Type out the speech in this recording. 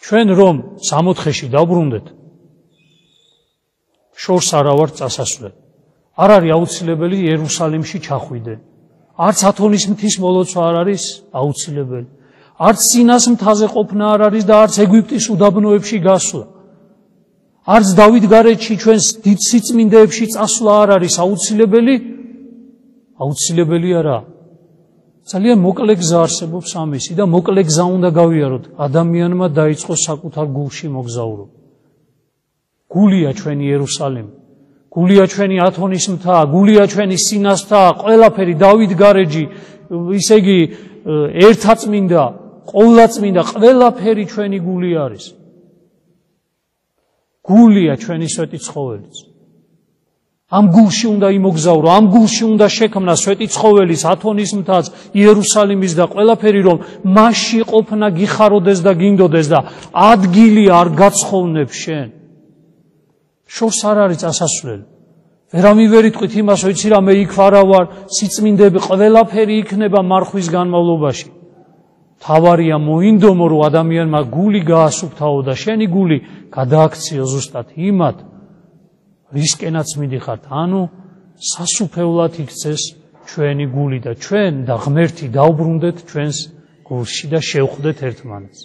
ჩვენ რომ 64-ში დავბრუნდეთ, შორს არა ვართ წასასვლელი. არ არის აუცილებელი იერუსალიმში ჩახვიდე. არც ათონის მთის მოლოცვა არ არის აუცილებელი. არც სინას მთაზე ყოფნა არ არის და არც ეგვიპტის უდაბნოებში გასვლა. არც დავითგარეჯში ჩვენს დიდ სიწმინდეებში წასვლა არ არის აუცილებელი. აუცილებელი არა. ძალიან მოკლე გზა არსებობს ამისი და მოკლე გზა უნდა გავიაროთ. ადამიანმა დაიწყო საკუთარ გულში მოგზაურობა. გულია ჩვენი იერუსალიმი. გულია ჩვენი ათონის მთა, გულია ჩვენი სინას მთა, ყველაფერი დავითგარეჯი, ისე იგი ერთაწმინდა, ყოვლადწმინდა, ყველაფერი ჩვენი გული არის. გულია ჩვენი სვეტი ცხოველიც. ამ გულში უნდა იმოგზაურო, ამ გულში უნდა შექმნა სვეტი ცხოველის, ათონის მთაც, იერუსალიმის და ყველაფერი, რომ მასში ყოფნა გიხაროდეს და გინდოდეს და ადგილი არ გაცხოვნებს შენ. შორს არ არის წასასვლელი. ვერავინ იტყვით იმას, ვიცი რა, მე იქ არა ვარ, სიწმინდეები, ყველაფერი იქნება მარხვის განმავლობაში. თავარია მოინდომო, რომ ადამიანმა გული გაასუფთავო და შენი გული გადააქციო ზუსტად იმათ, რისკენაც მიდიხართ, ანუ სასუფევლად იქცეს ჩვენი გული და ჩვენ და ღმერთი დავბრუნდეთ ჩვენს გულში და შევხვდეთ ერთმანეთს.